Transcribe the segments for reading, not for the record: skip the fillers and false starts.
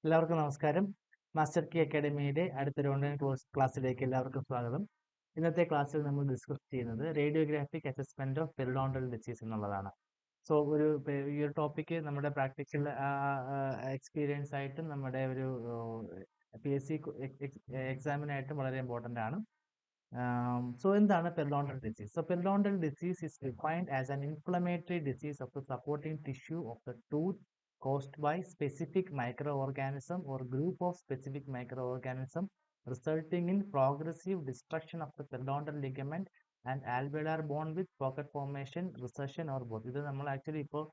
എല്ലാവർക്കും നമസ്കാരം. Master key അക്കാഡമിയുടെ അടുത്തൊരു ഓൺലൈൻ ക്ലാസ്സിലേക്ക് എല്ലാവർക്കും സ്വാഗതം. ഇന്നത്തെ ക്ലാസ്സിൽ നമ്മൾ ഡിസ്കസ് ചെയ്യുന്നത് radiographic assessment of periodontal disease എന്നുള്ളതാണ്. സോ ഈ ഒരു ടോപ്പിക്ക് നമ്മുടെ പ്രാക്ടിക്കൽ എക്സ്പീരിയൻസ് ആയിട്ടും നമ്മുടെ ഒരു PSC എക്സാമിനായിട്ടും വളരെ ഇമ്പോർട്ടൻ്റ് ആണ്. So എന്താണ് periodontal disease? So periodontal disease is defined as an inflammatory disease of the supporting tissue of the tooth caused by specific microorganism or group of specific microorganism resulting in progressive destruction of the periodontal ligament and alveolar bone with pocket formation, recession or both. ഇത് നമ്മൾ actually ഇപ്പോൾ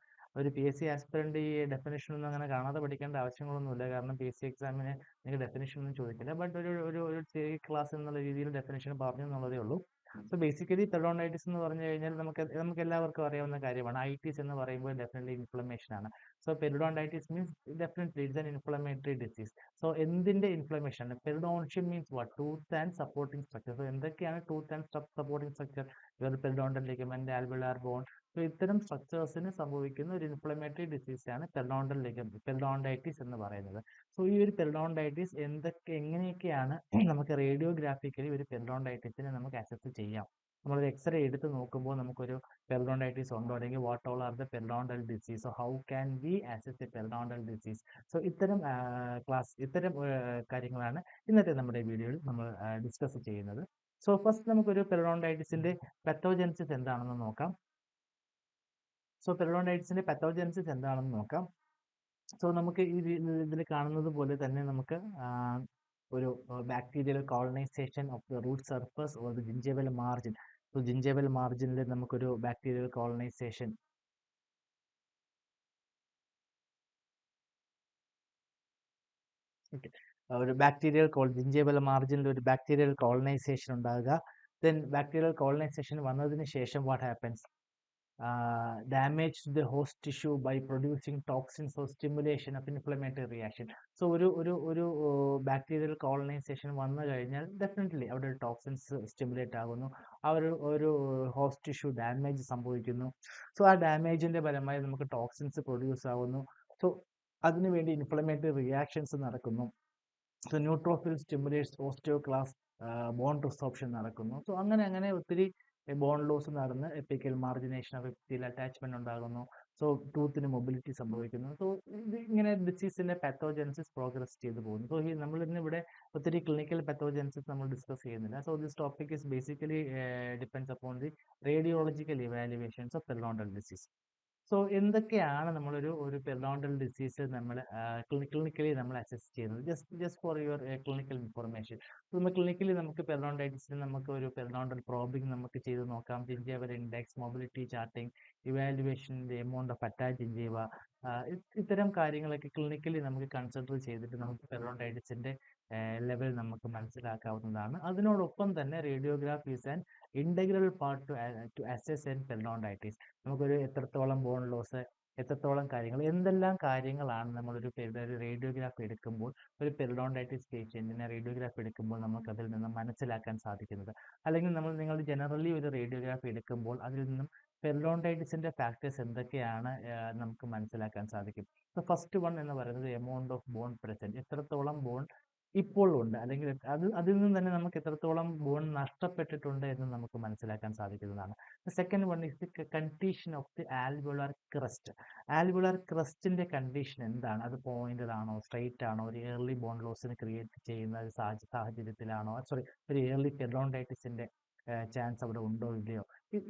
ഒരു PSC aspirant ഈ definition ഒന്നും അങ്ങനെ കാണാതെ പഠിക്കേണ്ട ആവശ്യങ്ങളൊന്നുമില്ല. കാരണം PSC എക്സാമിന് നിങ്ങൾക്ക് ഡെഫിനേഷൻ ഒന്നും ചോദിക്കില്ല. ബട്ട് ഒരു ചെറിയ ക്ലാസ് എന്നുള്ള രീതിയിൽ ഡെഫിനേഷൻ പറഞ്ഞു എന്നുള്ളതേ ഉള്ളൂ. സോ ബേസിക്കലി പെരിഡോണ്ടൈറ്റിസ് എന്ന് പറഞ്ഞു കഴിഞ്ഞാൽ നമുക്ക് എല്ലാവർക്കും അറിയാവുന്ന കാര്യമാണ്. ഐറ്റിസ് എന്ന് പറയുമ്പോൾ ഡെഫിനറ്റ്ലി ഇൻഫ്ലമേഷൻ ആണ്. So periodontitis means definitely it's an inflammatory disease. So എന്തിന്റെ ഇൻഫ്ലമേഷൻ ആണ്? Periodontium means what? Tooth and supporting structure. So എന്തൊക്കെയാണ് tooth and supporting structure? Periodontal ligament, alveolar bone. So ഇത്തരം സ്ട്രക്ചേഴ്സിന് സംഭവിക്കുന്ന ഒരു ഇൻഫ്ലമേറ്ററി ഡിസീസ് ആണ് periodontitis എന്ന് പറയുന്നത്. സോ ഈ ഒരു പെരിഡോണ്ടൈറ്റിസ് എങ്ങനെയൊക്കെയാണ് നമുക്ക് റേഡിയോഗ്രാഫിക്കലി ഒരു പെരിഡോണ്ടൈറ്റിസിനെ നമുക്ക് അസസ് ചെയ്യാം? നമ്മളൊരു എക്സ്റേ എടുത്ത് നോക്കുമ്പോൾ നമുക്കൊരു പെരിഡോണ്ടൈറ്റിസ് ഉണ്ടോ, അല്ലെങ്കിൽ what all are the periodontal disease, so how can we assess a periodontal disease? So ഇത്തരം കാര്യങ്ങളാണ് ഇന്നത്തെ നമ്മുടെ വീഡിയോയിൽ നമ്മൾ ഡിസ്കസ് ചെയ്യുന്നത്. സോ ഫസ്റ്റ് നമുക്കൊരു പെരിഡോണ്ടൈറ്റിസിന്റെ പത്തോജൻസിസ് എന്താണെന്ന് നോക്കാം. സോ പെരിഡോണ്ടൈറ്റിസിന്റെ പത്തോജൻസിസ് എന്താണെന്ന് നോക്കാം. സോ നമുക്ക് ഇതിൽ കാണുന്നത് പോലെ തന്നെ നമുക്ക് ഒരു bacterial colonisation of the root surface or the gingival margin. So gingival മാർജിനിൽ നമുക്കൊരു ബാക്ടീരിയൽ കോളനൈസേഷൻ ഒരു ജിഞ്ചേവൽ മാർജിനിൽ ഒരു ബാക്ടീരിയൽ കോളനൈസേഷൻ ഉണ്ടാകുക. ദെൻ ബാക്ടീരിയൽ കോളനൈസേഷൻ വന്നതിന് ശേഷം what happens? Damage the host tissue by producing toxins or stimulation of inflammatory reaction. So ഒരു bacterial കോളനൈസേഷൻ വന്നു കഴിഞ്ഞാൽ ഡെഫിനറ്റ്ലി അവിടെ ടോക്സിൻസ് സ്റ്റിമുലേറ്റ് ആകുന്നു. ആ ഒരു ഹോസ്റ്റ് ടിഷ്യൂ ഡാമേജ് സംഭവിക്കുന്നു. സോ ആ ഡാമേജിന്റെ ഫലമായി നമുക്ക് ടോക്സിൻസ് പ്രൊഡ്യൂസ് ആകുന്നു. സോ അതിനുവേണ്ടി ഇൻഫ്ലമേറ്ററി റിയാക്ഷൻസ് നടക്കുന്നു. So neutrophil stimulates osteoclast, bone resorption നടക്കുന്നു. സോ അങ്ങനെ ഒത്തിരി ബോൺ ലോസ് നടന്ന് apical margination of apical attachment ഉണ്ടാകുന്നു. സോ ടൂത്തിന് മൊബിലിറ്റി സംഭവിക്കുന്നു. സോ ഇത് ഇങ്ങനെ ഡിസീസിന്റെ പാത്തോജൻസിസ് പ്രോഗ്രസ് ചെയ്തു പോകുന്നു. സോ നമ്മൾ ഇന്ന് ഇവിടെ ഒത്തിരി ക്ലിനിക്കൽ പാത്തോജൻസിസ് നമ്മൾ ഡിസ്കസ് ചെയ്യുന്നില്ല. So this topic is basically depends upon the radiological evaluations of periodontal disease. So എന്തൊക്കെയാണ് ഒരു പെരിഡോണ്ടൽ ഡിസീസ് നമ്മൾ ക്ലിനിക്കലി നമ്മൾ അസസ് ചെയ്യുന്നത്? Just for your clinical information. Clinically നമുക്ക് പെരിഡോണ്ടൈറ്റിസിന് നമുക്ക് ഒരു പെരിഡോണ്ടൽ പ്രോബിംഗ് നമുക്ക് ചെയ്ത് നോക്കാം. Gingival index, mobility charting, evaluation, the amount of attach gingiva, ഇത്തരം കാര്യങ്ങളൊക്കെ ക്ലിനിക്കലി നമുക്ക് കൺസിഡർ ചെയ്തിട്ട് നമുക്ക് പെരിഡോണ്ടൈറ്റിസിന്റെ ലെവൽ നമുക്ക് മനസ്സിലാക്കാവുന്നതാണ്. അതിനോടൊപ്പം തന്നെ radiograph is an integral part to assess an periodontitis. നമുക്കൊരു എത്രത്തോളം ബോൺ ലോസ്, എത്രത്തോളം കാര്യങ്ങൾ, എന്തെല്ലാം കാര്യങ്ങളാണ് നമ്മളൊരു റേഡിയോഗ്രാഫ് എടുക്കുമ്പോൾ ഒരു പെരിഡോണ്ടൈറ്റിസ് പേഷ്യന്റിനെ റേഡിയോഗ്രാഫ് എടുക്കുമ്പോൾ നമുക്ക് അതിൽ നിന്ന് മനസ്സിലാക്കാൻ സാധിക്കുന്നത്. അല്ലെങ്കിൽ നിങ്ങൾ ജനറലി ഒരു റേഡിയോഗ്രാഫ് എടുക്കുമ്പോൾ അതിൽ നിന്നും പെരിഡോണ്ടൈറ്റിസിന്റെ ഫാക്ടേഴ്സ് എന്തൊക്കെയാണ് നമുക്ക് മനസ്സിലാക്കാൻ സാധിക്കും. ഫസ്റ്റ് വൺ എന്ന് പറയുന്നത് എമൗണ്ട് ഓഫ് ബോൺ പ്രസന്റ്. എത്രത്തോളം ബോൺ ഇപ്പോൾ ഉണ്ട്, അല്ലെങ്കിൽ അതിൽ നിന്ന് തന്നെ നമുക്ക് എത്രത്തോളം ബോൺ നഷ്ടപ്പെട്ടിട്ടുണ്ട് എന്ന് നമുക്ക് മനസ്സിലാക്കാൻ സാധിക്കുന്നതാണ്. Second one is the condition of the alveolar crest. Alveolar ക്രസ്റ്റിന്റെ കണ്ടീഷൻ എന്താണ്? അത് പോയിന്റഡ് ആണോ, സ്ട്രെയിറ്റ് ആണോ, ഒരു ഏർലി ബോൺ ലോസിന് ക്രിയേറ്റ് ചെയ്യുന്ന ഒരു സാഹചര്യത്തിലാണോ, ഒരു ഏർലി പെരിഡോണ്ടൈറ്റിസിന്റെ ചാൻസ് അവിടെ ഉണ്ടോ ഇല്ലയോ,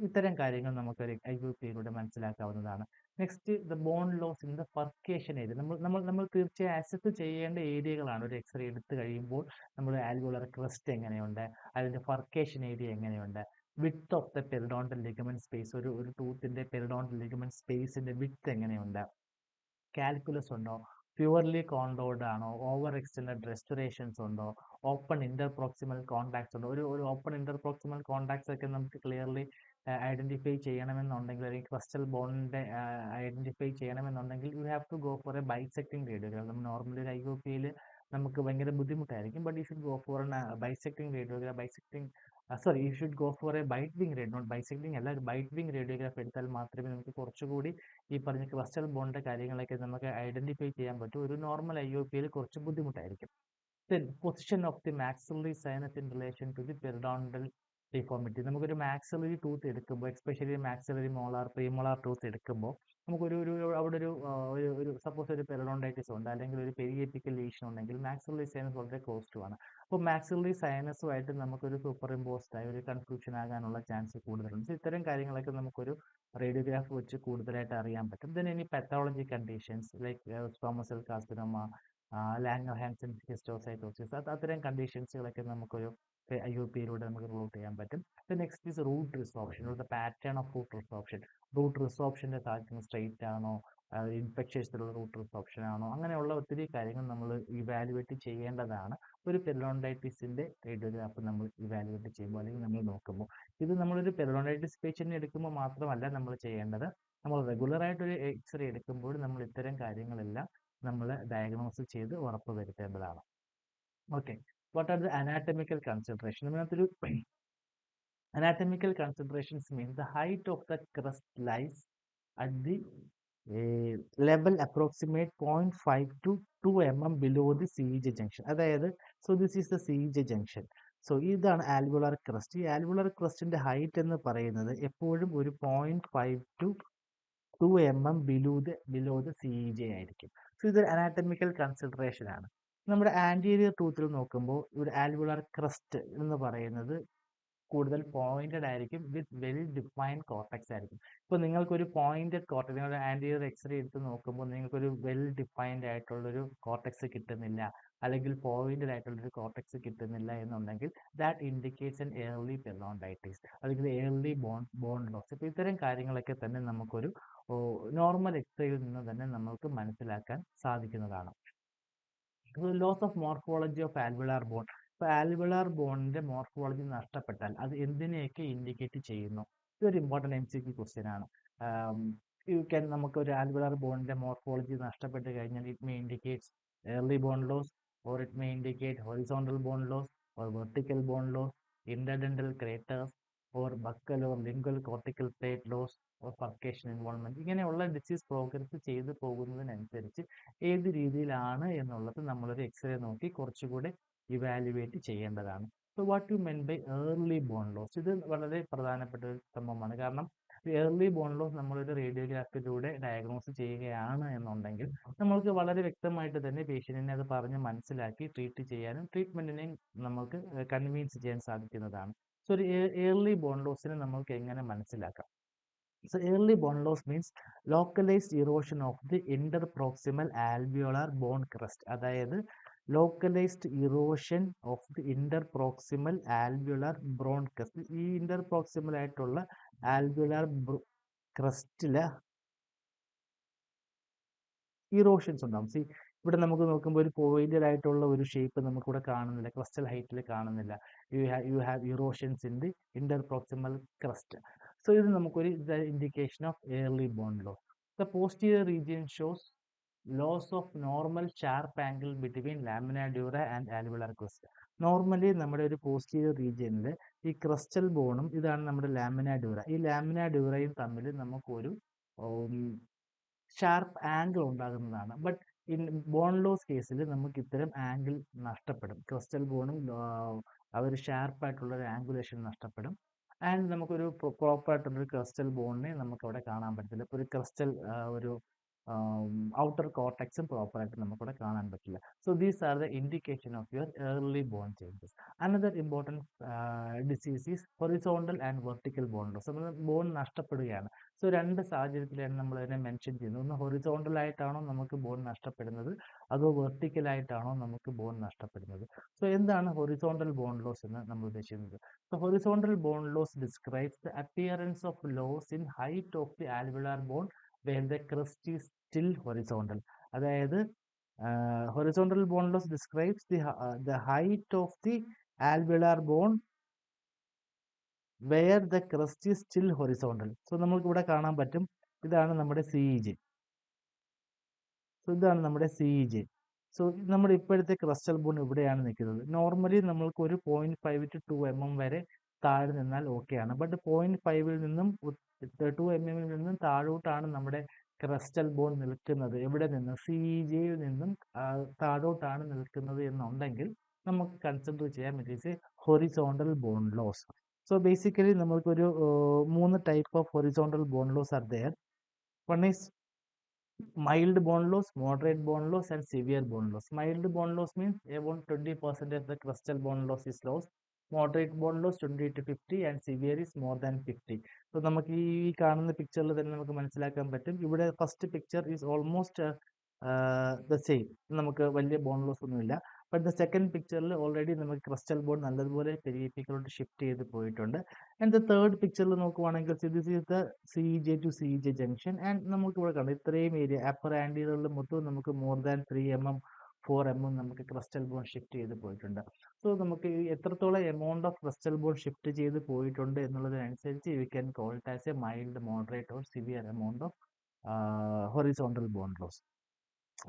ഇത്തരം കാര്യങ്ങൾ നമുക്കൊരു IUPയിലൂടെ മനസ്സിലാക്കാവുന്നതാണ്. Next, the bone loss in the furcation area. നമ്മൾ തീർച്ചയായും അസസ് ചെയ്യേണ്ട ഏരിയകളാണ്. ഒരു എക്സ്റേ എടുത്തു കഴിയുമ്പോൾ നമ്മൾ ആൽവിയോളാർ ക്രസ്റ്റ് എങ്ങനെയുണ്ട്, അതിന്റെ ഫർക്കേഷൻ ഏരിയ എങ്ങനെയുണ്ട്, width of the periodontal ligament space, ഒരു ടൂത്തിന്റെ പെരിഡോണ്ടൽ ലിഗമെന്റ് സ്പേസിന്റെ വിഡ്ത്ത് എങ്ങനെയുണ്ട്, കാൽക്കുലസ് ഉണ്ടോ, പ്യുവർലി കോണ്ടോർഡ് ആണോ, ഓവർ എക്സ്റ്റൻഡ് റെസ്റ്റോറേഷൻസ് ഉണ്ടോ, ഓപ്പൺ ഇന്റർപ്രോക്സിമൽ കോൺടാക്ട്സ് ഉണ്ടോ. ഒരു ഓപ്പൺ ഇന്റർപ്രോക്സിമൽ കോൺടാക്ട്സ് ഒക്കെ നമുക്ക് ക്ലിയർലി ഐഡന്റിഫൈ ചെയ്യണമെന്നുണ്ടെങ്കിൽ, അല്ലെങ്കിൽ ക്രസ്റ്റൽ ബോണിന്റെ ഐഡന്റിഫൈ ചെയ്യണമെന്നുണ്ടെങ്കിൽ you have to go for a bisecting radiogram. നമ്മൾ നോർമലി ഒരു IUPയിൽ നമുക്ക് ഭയങ്കര ബുദ്ധിമുട്ടായിരിക്കും. But you should go for bisecting radiogram. Bisecting sorry, you should go for a bite wing radio, not bisecting അല്ല, ഒരു ബൈറ്റ് വിങ് റേഡിയോഗ്രാഫ് എടുത്താൽ മാത്രമേ നമുക്ക് കുറച്ചുകൂടി ഈ പറഞ്ഞ ക്രസ്റ്റൽ ബോണിന്റെ കാര്യങ്ങളൊക്കെ നമുക്ക് ഐഡന്റിഫൈ ചെയ്യാൻ പറ്റും. ഒരു നോർമൽ IOP-യിൽ കുറച്ച് ബുദ്ധിമുട്ടായിരിക്കും. Then position of the maxillary sinus in relation to the periodontal deformity. നമുക്കൊരു maxillary tooth എടുക്കുമ്പോൾ, especially maxillary molar, premolar tooth എടുക്കുമ്പോൾ നമുക്കൊരു ഒരു അവിടെ ഒരു സപ്പോസ് ഒരു പെരിഡോണ്ടൈറ്റിസ് ഉണ്ട്, അല്ലെങ്കിൽ ഒരു പെരിയേപ്പിക്കൽ ലീഷൻ ഉണ്ടെങ്കിൽ maxillary sinus വളരെ ക്ലോസ് ടു ആണ്. അപ്പോൾ maxillary sinus-ഉമായിട്ട് നമുക്കൊരു സൂപ്പർ ഇമ്പോസ്ഡ് ആയ ഒരു കൺഫ്യൂഷൻ ആകാനുള്ള ചാൻസ് കൂടുതലുണ്ട്. ഇത്തരം കാര്യങ്ങളൊക്കെ നമുക്കൊരു റേഡിയോഗ്രാഫ് വെച്ച് കൂടുതലായിട്ട് അറിയാൻ പറ്റും. Then any pathology conditions like squamous cell carcinoma, ലാംഗർഹാൻസൺ ഹിസ്റ്റോസൈറ്റോസിസ്, അത്തരം കണ്ടീഷൻസുകളൊക്കെ നമുക്കൊരു IOP-യിലൂടെ നമുക്ക് റൂട്ട് ചെയ്യാൻ പറ്റും. Next is root resorption, the pattern of root resorption. Root റിസോപ്ഷൻ്റെ സാധ്യത സ്ട്രെയിറ്റ് ആണോ, ഇൻഫെക്ഷൻസിലുള്ള റൂട്ട് റിസോപ്ഷൻ ആണോ, അങ്ങനെയുള്ള ഒത്തിരി കാര്യങ്ങൾ നമ്മൾ ഇവാലുവേറ്റ് ചെയ്യേണ്ടതാണ് ഒരു പെരിഡോണ്ടൈറ്റിസിൻ്റെ റേഡിയോഗ്രാഫ് നമ്മൾ ഇവാലുവേറ്റ് ചെയ്യുമ്പോൾ അല്ലെങ്കിൽ നമ്മൾ നോക്കുമ്പോൾ. ഇത് നമ്മളൊരു പെരിഡോണ്ടൈറ്റിസ് പേഷ്യൻ്റ് എടുക്കുമ്പോൾ മാത്രമല്ല നമ്മൾ ചെയ്യേണ്ടത്, നമ്മൾ റെഗുലറായിട്ടൊരു എക്സ്റേ എടുക്കുമ്പോൾ നമ്മൾ ഇത്തരം കാര്യങ്ങളെല്ലാം നമ്മൾ ഡയഗ്നോസ് ചെയ്ത് ഉറപ്പ് വരുത്തേണ്ടതാണ്. Okay, what are the anatomical consideration? അതിനകത്തൊരു anatomical considerations means the height of the crust lies at the level approximate 0.5 to 2 mm below the CEJ junction. അതായത് so this is the CEJ junction. So ഇതാണ് ആൽവുലാർ crest. ഈ ആൽവുലാർ ക്രസ്റ്റിന്റെ height എന്ന് പറയുന്നത് എപ്പോഴും ഒരു 0.5 to 2 mm below the CEJ ആയിരിക്കും. So ഇതൊരു anatomical consideration ആണ്. നമ്മുടെ ആന്റീരിയർ ടൂത്തിൽ നോക്കുമ്പോൾ ഒരു ആൽവുലാർ ക്രസ്റ്റ് എന്ന് പറയുന്നത് കൂടുതൽ പോയിന്റഡ് ആയിരിക്കും, വിത്ത് വെൽ ഡിഫൈൻഡ് കോർട്ടക്സ് ആയിരിക്കും. ഇപ്പോൾ നിങ്ങൾക്കൊരു പോയിന്റഡ് കോർട്ടക്സ്, നിങ്ങളുടെ ആന്റീരിയർ എക്സ്റേ എടുത്ത് നോക്കുമ്പോൾ നിങ്ങൾക്കൊരു വെൽ ഡിഫൈൻഡ് ആയിട്ടുള്ളൊരു കോർട്ടക്സ് കിട്ടുന്നില്ല, അല്ലെങ്കിൽ പോയിന്റഡ് ആയിട്ടുള്ളൊരു കോർട്ടക്സ് കിട്ടുന്നില്ല എന്നുണ്ടെങ്കിൽ that indicates N early periodontitis, അല്ലെങ്കിൽ ഏർലി ബോൺ ലോസ്. ഇപ്പോൾ ഇത്തരം കാര്യങ്ങളൊക്കെ തന്നെ നമുക്കൊരു നോർമൽ എക്സ്റേയിൽ നിന്ന് തന്നെ നമുക്ക് മനസ്സിലാക്കാൻ സാധിക്കുന്നതാണ്. Loss of morphology of alveolar bone. ഇപ്പോൾ ആൽവിലാർ ബോണിന്റെ മോർഫോളജി നഷ്ടപ്പെട്ടാൽ അത് എന്തിനെയൊക്കെ ഇൻഡിക്കേറ്റ് ചെയ്യുന്നു? ഇതൊരു ഇമ്പോർട്ടൻറ്റ് MCQ ക്വസ്റ്റ്യൻ ആണ്. നമുക്ക് ഒരു ആൽവിലാർ ബോണിന്റെ മോർഫോളജി നഷ്ടപ്പെട്ട് കഴിഞ്ഞാൽ it may indicate early bone loss, or it may indicate horizontal bone loss or vertical bone loss, interdental craters, or buccal or lingual cortical plate loss or percussion involvement. ഇങ്ങനെയുള്ള disease progress ചെയ്ത് പോകുന്നതിനനുസരിച്ച് ഏത് രീതിയിലാണ് എന്നുള്ളത് നമ്മളൊരു x-ray നോക്കി കുറച്ചുകൂടെ evaluate ചെയ്യേണ്ടതാണ്. So what you mean by early bone loss? ഇത് വളരെ പ്രധാനപ്പെട്ട ഒരു സംഭവമാണ്. കാരണം ഏർലി ബോൺ ലോസ് നമ്മളൊരു റേഡിയോഗ്രാഫിലൂടെ ഡയഗ്നോസ് ചെയ്യുകയാണ് എന്നുണ്ടെങ്കിൽ നമ്മൾക്ക് വളരെ വ്യക്തമായിട്ട് തന്നെ പേഷ്യൻറ്റിനെ അത് പറഞ്ഞ് മനസ്സിലാക്കി ട്രീറ്റ് ചെയ്യാനും ട്രീറ്റ്മെൻറ്റിനെയും നമുക്ക് കൺവീൻസ് ചെയ്യാൻ സാധിക്കുന്നതാണ്. സോ ഒരു ഏർലി ബോൺ ലോസിനെ നമുക്ക് എങ്ങനെ മനസ്സിലാക്കാം? So early bone loss means localized erosion of the interproximal alveolar bone crust. അതായത് localized erosion of the interproximal alveolar bone crust. ഈ interproximal ആയിട്ടുള്ള alveolar ക്രസ്റ്റില് ഇറോഷൻസ് ഉണ്ടാകും. സി, ഇവിടെ നമുക്ക് നോക്കുമ്പോൾ ഒരു പോയിന്റഡ് ആയിട്ടുള്ള ഒരു ഷേപ്പ് നമുക്കിവിടെ കാണുന്നില്ല, ക്രസ്റ്റൽ ഹൈറ്റിൽ കാണുന്നില്ല. You have erosions in the interproximal crest. So ഇത് നമുക്കൊരു indication of early bone loss. The posterior region shows loss of normal sharp angle between lamina dura and alveolar crest. Normally നമ്മുടെ ഒരു posterior റീജിയനിൽ ഈ crestal ബോണും ഇതാണ് നമ്മുടെ lamina dura, ഈ ലാമിന ഡ്യൂറയും തമ്മിൽ നമുക്കൊരു ഷാർപ്പ് ആംഗിൾ ഉണ്ടാകുന്നതാണ്. ബട്ട് ഇൻ ബോൺ ലോസ് കേസിൽ നമുക്ക് ഇത്തരം ആംഗിൾ നഷ്ടപ്പെടും. ക്രിസ്റ്റൽ ബോണും അവർ ഷാർപ്പായിട്ടുള്ള ഒരു ആംഗുലേഷൻ നഷ്ടപ്പെടും. ആൻഡ് നമുക്കൊരു പ്രോപ്പറായിട്ടുള്ളൊരു ക്രിസ്റ്റൽ ബോണിനെ നമുക്ക് അവിടെ കാണാൻ പറ്റത്തില്ല. ഇപ്പോൾ ഒരു ക്രിസ്റ്റൽ ഒരു ഔട്ടർ കോർട്ടക്സും പ്രോപ്പറായിട്ട് നമുക്കിവിടെ കാണാൻ പറ്റില്ല. So these are the indication of your early bone changes. Another important disease is horizontal and vertical bone loss. നമ്മൾ ബോൺ നഷ്ടപ്പെടുകയാണ്. സോ രണ്ട് സാഹചര്യത്തിലാണ് നമ്മൾ അതിനെ മെൻഷൻ ചെയ്യുന്നത്. ഒന്ന് ഹൊറിസോണ്ടൽ ആയിട്ടാണോ നമുക്ക് ബോൺ നഷ്ടപ്പെടുന്നത്, അതോ വെർട്ടിക്കൽ ആയിട്ടാണോ നമുക്ക് ബോൺ നഷ്ടപ്പെടുന്നത്. സോ എന്താണ് ഹൊറിസോണ്ടൽ ബോൺ ലോസ് എന്ന് നമ്മൾ ഉദ്ദേശിക്കുന്നത്? So horizontal bone loss describes the appearance of loss in height of the alveolar bone when the crust is still horizontal. അതായത് horizontal bone loss describes the height of the alveolar bone where the crust is still horizontal. So നമുക്ക് ഇവിടെ കാണാൻ പറ്റും, ഇതാണ് നമ്മുടെ CEJ. So ഇതാണ് നമ്മുടെ CEJ. So നമ്മുടെ ഇപ്പോഴത്തെ ക്രസ്റ്റൽ ബോൺ ഇവിടെയാണ് നിൽക്കുന്നത്. നോർമലി നമ്മൾക്ക് ഒരു 0.5 to 2 mm വരെ താഴെ നിന്നാൽ ഓക്കെയാണ്. ബട്ട് 0.5-ൽ നിന്നും 2 mm ൽ നിന്നും താഴോട്ടാണ് നമ്മുടെ ക്രസ്റ്റൽ ബോൺ നിൽക്കുന്നത്. എവിടെ നിന്ന്? CEJ-യിൽ നിന്നും താഴോട്ടാണ് നിൽക്കുന്നത് എന്നുണ്ടെങ്കിൽ നമുക്ക് കൺസിഡർ ചെയ്യാം it is a horizontal bone loss. So basically നമ്മൾക്കൊരു 3 type of horizontal bone loss are there. One is mild bone loss, moderate bone loss, and severe bone loss. Mild bone loss means about 20% of the crustal bone loss is lost. Moderate bone loss 20 to 50 and severe is more than 50. So നമുക്ക് ഈ കാണുന്ന പിക്ചറിൽ തന്നെ നമുക്ക് മനസ്സിലാക്കാൻ പറ്റും. ഇവിടെ first picture is almost the same. നമുക്ക് വലിയ ബോൺ ലോസ് ഒന്നുമില്ല. ബട്ട് ദ സെക്കൻഡ് പിക്ചറിൽ ഓൾറെഡി നമുക്ക് ക്രസ്റ്റൽ ബോൺ നല്ലതുപോലെ പെരിഫിക്കലോട്ട് ഷിഫ്റ്റ് ചെയ്ത് പോയിട്ടുണ്ട്. ആൻഡ് ദ തേർഡ് പിക്ചറിൽ നോക്കുവാണെങ്കിൽ this is the CEJ to CEJ junction. And നമുക്ക് ഇവിടെ കാണാം ഇത്രയും ഏരിയ അപ്പർ ആൻറ്റീരിയറിൽ മൊത്തം നമുക്ക് മോർ ദാൻ 3 mm 4 mm നമുക്ക് ക്രസ്റ്റൽ ബോൺ ഷിഫ്റ്റ് ചെയ്ത് പോയിട്ടുണ്ട്. സോ നമുക്ക് എത്രത്തോളം amount of crestal bone shift ചെയ്ത് പോയിട്ടുണ്ട് എന്നുള്ളതിനനുസരിച്ച് you can call it as a mild, moderate or severe amount of horizontal bone loss.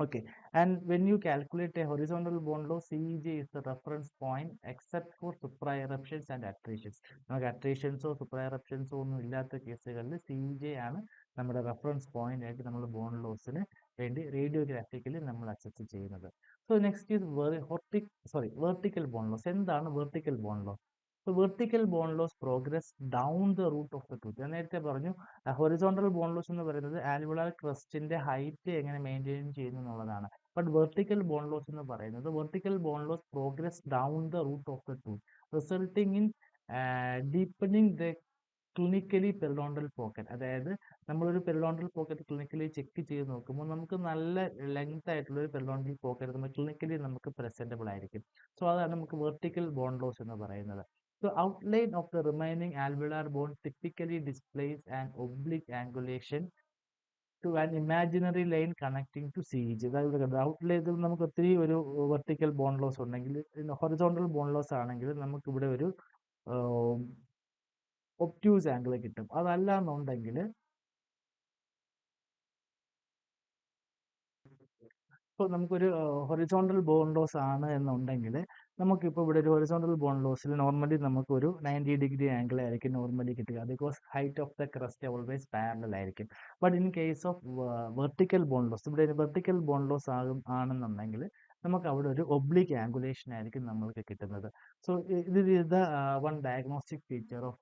Okay, and when you calculate a horizontal bone loss, CEJ is the reference point except for supraeruptions and attritions. നമുക്ക് അട്രീഷൻസോ സുപ്രാഎറപ്ഷൻസോ ഒന്നും ഇല്ലാത്ത കേസുകളിൽ CEJ ആണ് നമ്മുടെ reference point ആയിട്ട് നമ്മൾ bone ലോസിന് വേണ്ടി റേഡിയോഗ്രാഫിക്കലി നമ്മൾ അസസ് ചെയ്യുന്നത്. So next is vertical bone loss. എന്താണ് vertical bone loss? So vertical bone loss progress down the root of the tooth. ഞാൻ നേരത്തെ പറഞ്ഞു ഹൊറിസോണ്ടൽ ബോൺ ലോസ് എന്ന് പറയുന്നത് ആൽവിയോളാർ ക്രസ്റ്റിന്റെ ഹൈറ്റ് എങ്ങനെ മെയിൻറ്റെയിൻ ചെയ്യുന്നു എന്നുള്ളതാണ്. ബട്ട് വെർട്ടിക്കൽ ബോൺ ലോസ് എന്ന് പറയുന്നത് vertical bone loss progress down the root of the tooth resulting in deepening the clinically periodontal pocket. അതായത് നമ്മളൊരു പെരിഡോണ്ടൽ പോക്കറ്റ് ക്ലിനിക്കലി ചെക്ക് ചെയ്ത് നോക്കുമ്പോൾ നമുക്ക് നല്ല ലെങ്ത് ആയിട്ടുള്ള ഒരു പെരിഡോണ്ടൽ പോക്കറ്റ് നമ്മൾ ക്ലിനിക്കലി നമുക്ക് പ്രസന്റബിൾ ആയിരിക്കും. സോ അതാണ് നമുക്ക് വെർട്ടിക്കൽ ബോൺ ലോസ് എന്ന് പറയുന്നത്. So outline of the remaining alveolar bone typically displays an oblique angulation to an imaginary line connecting to CEJ. അതായത് ഔട്ട്ലൈനിൽ നമുക്ക് ഒത്തിരി ഒരു വെർട്ടിക്കൽ ബോൺ ലോസ് ഉണ്ടെങ്കിൽ ഹൊറിസോണ്ടൽ ബോൺ ലോസ് ആണെങ്കിൽ നമുക്ക് ഇവിടെ ഒരു ഒബ്റ്റ്യൂസ് ആംഗിൾ കിട്ടും. അതല്ല എന്നുണ്ടെങ്കിൽ ഇപ്പോൾ നമുക്കൊരു ഹൊറിസോണ്ടൽ ബോൺ ലോസ് ആണ് എന്നുണ്ടെങ്കിൽ നമുക്കിപ്പോൾ ഇവിടെ ഒരു ഹൊറിസോണ്ടൽ ബോൺ ലോസിൽ നോർമലി നമുക്കൊരു 90 ആംഗിൾ ആയിരിക്കും നോർമലി കിട്ടുക. Because height of the crest always parallel ആയിരിക്കും. But in case of vertical bone loss, ഇവിടെ വെർട്ടിക്കൽ ബോൺ ലോസ് ആണെന്നുണ്ടെങ്കിൽ നമുക്ക് അവിടെ ഒരു ഒബ്ലിക് ആംഗുലേഷൻ ആയിരിക്കും നമ്മൾക്ക് കിട്ടുന്നത്. സോ ഇത് is the one diagnostic feature of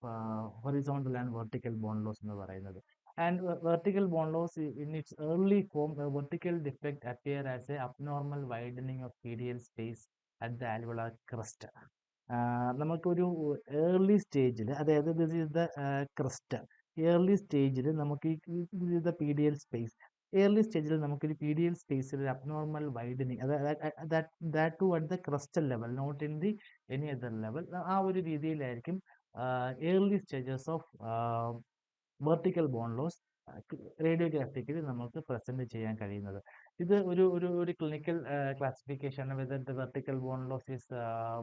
horizontal and vertical bone loss എന്ന് പറയുന്നത്. And vertical bone loss in its early form, a vertical defect appear as a abnormal widening of PDL space at the alveolar crest. നമുക്കൊരു early സ്റ്റേജിൽ, അതായത് this is the crest, early സ്റ്റേജിൽ നമുക്ക് ഈ PDL space, early സ്റ്റേജിൽ നമുക്കൊരു PDL സ്പേസിൽ ഒരു abnormal widening, that to at the crestal level, not in the any other level, ആ ഒരു രീതിയിലായിരിക്കും early stages of vertical bone loss radiographically നമുക്ക് പ്രസന്റ് ചെയ്യാൻ കഴിയുന്നത്. ഇത് ഒരു ക്ലിനിക്കൽ ക്ലാസിഫിക്കേഷൻ ആണ്. Whether the vertical bone loss is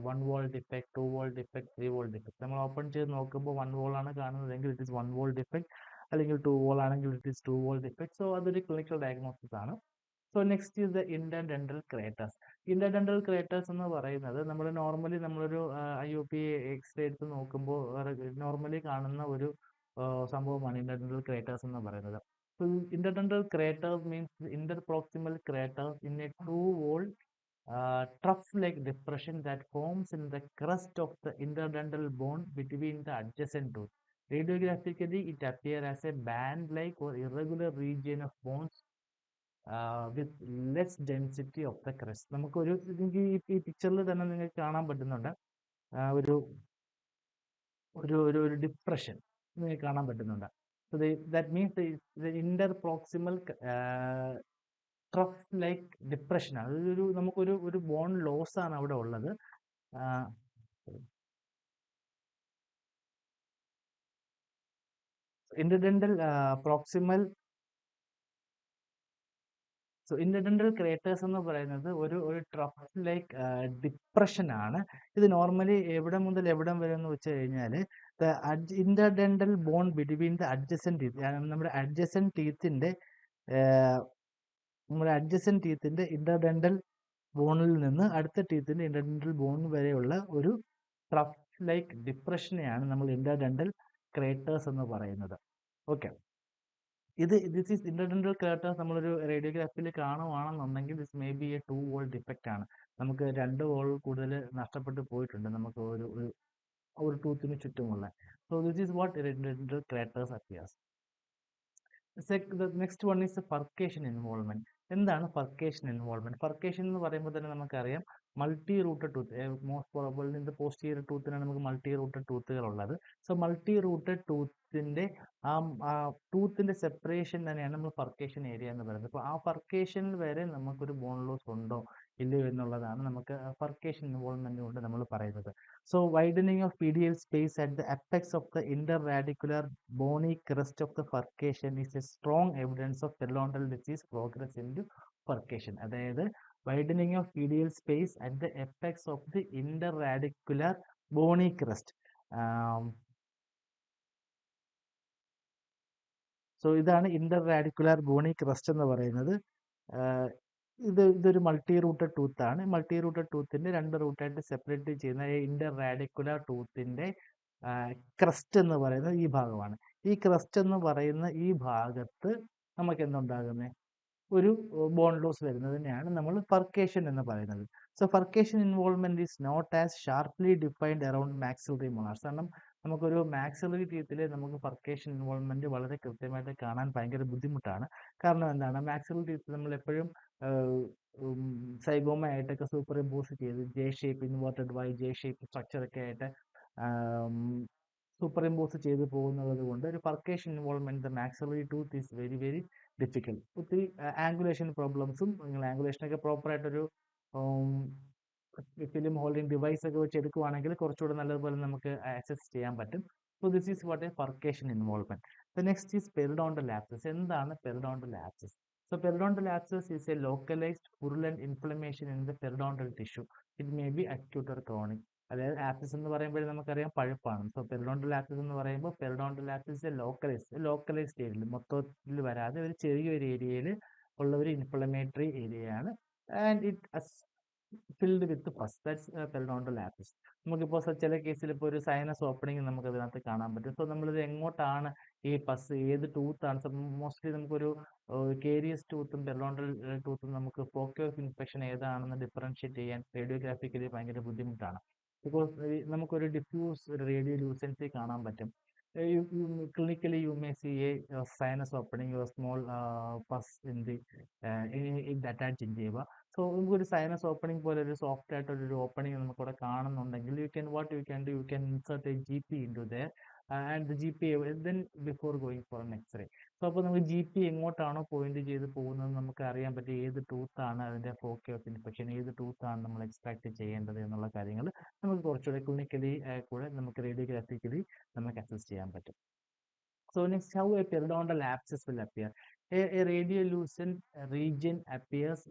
1 wall defect, 2 wall defect, 3 wall defect. നമ്മൾ ഓപ്പൺ ചെയ്ത് നോക്കുമ്പോൾ 1 wall ആണ് കാണുന്നതെങ്കിൽ ഇറ്റ് ഈസ് 1 wall defect, അല്ലെങ്കിൽ 2 wall ആണെങ്കിൽ it is 2 wall defect. So അതൊരു ക്ലിനിക്കൽ ഡയഗ്നോസിസ് ആണ്. So next is the interdental craters. Interdental craters എന്ന് പറയുന്നത് നമ്മൾ നോർമലി നമ്മളൊരു IOP എക്സ്റേ എടുത്ത് നോക്കുമ്പോൾ നോർമലി കാണുന്ന ഒരു സംഭവമാണ് ഇന്റർഡെന്റൽ ക്രേറ്റേഴ്സ് എന്ന് പറയുന്നത്. So interdental craters means interproximal craters in a two-wall trough-like depression that forms in the crust of the interdental bone between the adjacent tooth. Radiographically, it appears as a band-like or irregular region of bones with less density of the crust. നമുക്കൊരു ഈ പിക്ചറിൽ തന്നെ നിങ്ങൾക്ക് കാണാൻ പറ്റുന്നുണ്ട് ഒരു ഒരു depression നിങ്ങൾക്ക് കാണാൻ പറ്റുന്നുണ്ട്. So that means the interproximal trough like depression ആണ്. അതൊരു നമുക്കൊരു ബോൺ ലോസ് ആണ് അവിടെ ഉള്ളത്. ഇന്റർഡെന്റൽ പ്രോക്സിമൽ ഇന്റർഡെന്റൽ ക്രേറ്റേഴ്സ് എന്ന് പറയുന്നത് ഒരു ട്രഫ് ലൈക്ക് ഡിപ്രഷൻ ആണ്. ഇത് നോർമലി എവിടെ മുതൽ എവിടം വരെ എന്ന് വെച്ച് കഴിഞ്ഞാൽ interdental bone between the adjacent teeth, നമ്മുടെ അഡ്ജസന്റ് ടീത്തിന്റെ ഇന്റർഡെന്റൽ ബോണിൽ നിന്ന് അടുത്ത ടീത്തിന്റെ ഇന്റർഡെന്റൽ ബോൺ വരെയുള്ള ഒരു ട്രഫ് ലൈക്ക് ഡിപ്രഷനെയാണ് നമ്മൾ ഇന്റർഡെന്റൽ ക്രേറ്റേഴ്സ് എന്ന് പറയുന്നത്. Okay, this is interdental craters നമ്മളൊരു റേഡിയോഗ്രാഫിയിൽ കാണുവാണെന്നുണ്ടെങ്കിൽ this may be a 2 wall defect ആണ്. നമുക്ക് 2 വോൾ കൂടുതൽ നഷ്ടപ്പെട്ടു പോയിട്ടുണ്ട് നമുക്ക് ഒരു ടൂത്തിന് ചുറ്റുമുള്ള. So this is what interdental craters appears. The next one is the furcation involvement. എന്താണ് ഫർക്കേഷൻ ഇൻവോൾവ്മെന്റ്? ഫർക്കേഷൻ എന്ന് പറയുമ്പോൾ തന്നെ നമുക്കറിയാം multi rooted tooth, most probable in the posterior ടൂത്തിനാണ് നമുക്ക് മൾട്ടി റൂട്ടഡ് ടൂത്തുകൾ ഉള്ളത്. സോ മൾട്ടി റൂട്ടഡ് ടൂത്തിന്റെ ആ ടൂത്തിന്റെ സെപ്പറേഷൻ തന്നെയാണ് നമ്മൾ ഫർക്കേഷൻ ഏരിയ എന്ന് പറയുന്നത്. അപ്പോൾ ആ ഫർക്കേഷനിൽ വരെ നമുക്കൊരു ബോൺ ലോസ് ഉണ്ടോ ഇല്ലയോ എന്നുള്ളതാണ് നമുക്ക് ഫർക്കേഷൻ ഇൻവോൾവ്മെന്റ് കൊണ്ട് നമ്മൾ പറയുന്നത്. So widening of PDL space at the apex of the interradicular bony crest of the furcation is a strong evidence of periodontal disease progress into furcation. അതായത് widening of PDL space at the apex of the interradicular bony crest. So ഇതാണ് ഇന്റർറാഡിക്കുലർ Boney crest എന്ന് പറയുന്നത്. ഇതൊരു multi rooted tooth ആണ്. Multi rooted ടൂത്തിന്റെ 2 റൂട്ടായിട്ട് separate ചെയ്യുന്ന ഇന്റർറാഡിക്കുലർ ടൂത്തിന്റെ crest എന്ന് പറയുന്നത് ഈ ഭാഗമാണ്. ഈ ക്രസ്റ്റ് എന്ന് പറയുന്ന ഈ ഭാഗത്ത് നമുക്ക് എന്തുണ്ടാകുന്നത്? ഒരു ബോൺ ലോസ് വരുന്നതിനെയാണ് നമ്മൾ ഫർക്കേഷൻ എന്ന് പറയുന്നത്. So furcation involvement is not as sharply defined around maxillary molars. കാരണം നമുക്കൊരു മാക്സിലറി ടീത്തിൽ നമുക്ക് ഫർക്കേഷൻ ഇൻവോൾവ്മെന്റ് വളരെ കൃത്യമായിട്ട് കാണാൻ ഭയങ്കര ബുദ്ധിമുട്ടാണ്. കാരണം എന്താണ്? മാക്സിലറി ടീത്തിൽ നമ്മൾ എപ്പോഴും സൈഗോമ ആയിട്ടൊക്കെ സൂപ്പർ ഇമ്പോസ് ചെയ്ത് J shape, inverted Y J shape structure ഒക്കെ ആയിട്ട് സൂപ്പർ ഇമ്പോസ് ചെയ്ത് പോകുന്നത് കൊണ്ട് ഒരു furcation involvement the maxillary tooth is very very difficult. ഒത്തിരി ആംഗുലേഷൻ പ്രോബ്ലംസും, നിങ്ങൾ ആംഗുലേഷനൊക്കെ പ്രോപ്പറായിട്ടൊരു ഫിലിം ഹോൾഡിംഗ് ഡിവൈസ് ഒക്കെ വെച്ച് എടുക്കുവാണെങ്കിൽ കുറച്ചുകൂടെ നല്ലതുപോലെ നമുക്ക് ആക്സസ് ചെയ്യാൻ പറ്റും. So this is what a furcation involvement. The next is periodontal abscess. എന്താണ് periodontal abscess? So periodontal abscess is a localized purulent inflammation in the periodontal tissue. It may be acute or chronic. അതായത് abscissa എന്ന് പറയുമ്പോൾ നമുക്കറിയാം പഴുപ്പാണ്. So periodontal abscess എന്ന് പറയുമ്പോൾ periodontal abscissa localised ഏരിയയിൽ, മൊത്തത്തിൽ വരാതെ ഒരു ചെറിയൊരു ഏരിയയിൽ ഉള്ള ഒരു ഇൻഫ്ലമേറ്ററി ഏരിയയാണ്. And it filled with pus. That's periodontal abscess. നമുക്കിപ്പോൾ ചില കേസിൽ ഇപ്പോൾ ഒരു സൈനസ് ഓപ്പണിംഗ് നമുക്ക് അതിനകത്ത് കാണാൻ പറ്റും. സോ നമ്മളിത് എങ്ങോട്ടാണ് ഈ പസ്, ഏത് ടൂത്താണ്? മോസ്റ്റ്ലി നമുക്കൊരു കേരിയസ് ടൂത്തും പെരിഡോണ്ടൽ ടൂത്തും നമുക്ക് ഫോക്കൽ ഇൻഫെക്ഷൻ ഏതാണെന്ന് ഡിഫറൻഷിയേറ്റ് ചെയ്യാൻ റേഡിയോഗ്രാഫിക്കലി ഭയങ്കര ബുദ്ധിമുട്ടാണ്. ബിക്കോസ് നമുക്കൊരു ഡിഫ്യൂസ് ഒരു റേഡിയോ ലൂസൻസി കാണാൻ പറ്റും. Clinically you may see a sinus opening or small pus in the attached gingiva. So നമുക്കൊരു സൈനസ് ഓപ്പണിംഗ് പോലെ ഒരു സോഫ്റ്റ് ആയിട്ടൊരു ഓപ്പണിംഗ് നമുക്കിവിടെ കാണുന്നുണ്ടെങ്കിൽ you can insert A GP into there and the GP then before going for an X-ray. So അപ്പോൾ നമുക്ക് GP എങ്ങോട്ടാണോ point ചെയ്ത് പോകുന്നത് നമുക്ക് അറിയാൻ പറ്റും ഏത് ടൂത്താണ് അതിന്റെ ഫോക്കി ഓഫ് ഇൻഫെക്ഷൻ, ഏത് ടൂത്താണ് നമ്മൾ എക്സ്ട്രാക്ട് ചെയ്യേണ്ടത് എന്നുള്ള കാര്യങ്ങൾ നമുക്ക് കുറച്ചുകൂടെ ക്ലിനിക്കലി കൂടെ നമുക്ക് റേഡിയോഗ്രാഫിക്കലി നമുക്ക് അസസ് ചെയ്യാൻ പറ്റും. So next, how a periodontal abscess will appear. A radiolucent region appears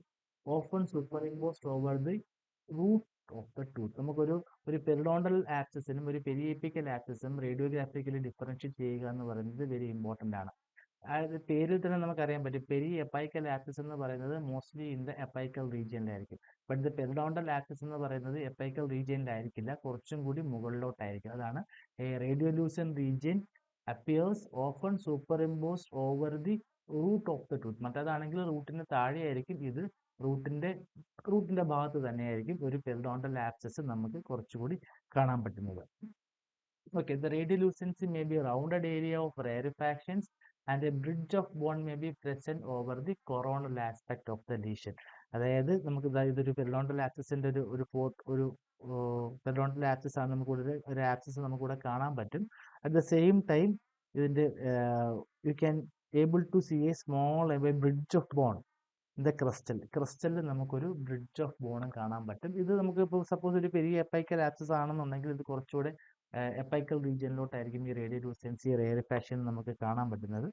often superimposed over the root of the tooth. നമുക്കൊരു പെരിഡോണ്ടൽ ആപ്സിസിനും ഒരു പെരിയേപ്പിക്കൽ ആപ്സിസും റേഡിയോഗ്രാഫിക്കലി ഡിഫറൻഷിയേറ്റ് ചെയ്യുക എന്ന് പറയുന്നത് വെരി ഇമ്പോർട്ടൻ്റ് ആണ്. അതായത് പേരിൽ തന്നെ നമുക്കറിയാൻ പറ്റും, പെരി എപ്പൈക്കൽ ആപ്സിസ് എന്ന് പറയുന്നത് മോസ്റ്റ്ലി ഇൻ ദ എപ്പൈക്കൽ റീജിയനിലായിരിക്കും. ബട്ട് ദ പെരിഡോണ്ടൽ ആപ്സിസ് എന്ന് പറയുന്നത് എപ്പൈക്കൽ റീജിയനിലായിരിക്കില്ല, കുറച്ചും കൂടി മുകളിലോട്ടായിരിക്കും. അതാണ് radiolucent region appears often superimposed over the root of the tooth. മറ്റേതാണെങ്കിൽ റൂട്ടിന് താഴെയായിരിക്കും, ഇത് റൂട്ടിന്റെ ഭാഗത്ത് തന്നെയായിരിക്കും ഒരു പെരിഡോണ്ടൽ ആപ്സിസ് നമുക്ക് കുറച്ചുകൂടി കാണാൻ പറ്റുന്നത്. Okay, the radiolucency may be a rounded area of rarefactions and a bridge of bone may be present over the coronal aspect of the lesion. അതായത് നമുക്ക് ഇതൊരു പെരിഡോണ്ടൽ ആപ്സിസിന്റെ ഒരു പെരിഡോണ്ടൽ ആപ്സിസ് ആണ്, ഒരു ആപ്സിസ് നമുക്കിവിടെ കാണാൻ പറ്റും. അറ്റ് ദ സെയിം ടൈം ഇതിന്റെ you can able to see a small bridge of bone in the ക്രിസ്റ്റലിൽ നമുക്കൊരു ബ്രിഡ്ജ് ഓഫ് ബോണും കാണാൻ പറ്റും. ഇത് നമുക്ക് ഇപ്പോൾ സപ്പോസ് ഒരു പെരിയ എപ്പൈക്കൽ ആപ്സിസ് ആണെന്നുണ്ടെങ്കിൽ ഇത് കുറച്ചുകൂടെ എപ്പൈക്കൽ റീജിയനിലോട്ടായിരിക്കും ഈ റേഡിയോലൂസൻസി റേറിഫാക്ഷൻ നമുക്ക് കാണാൻ പറ്റുന്നത്.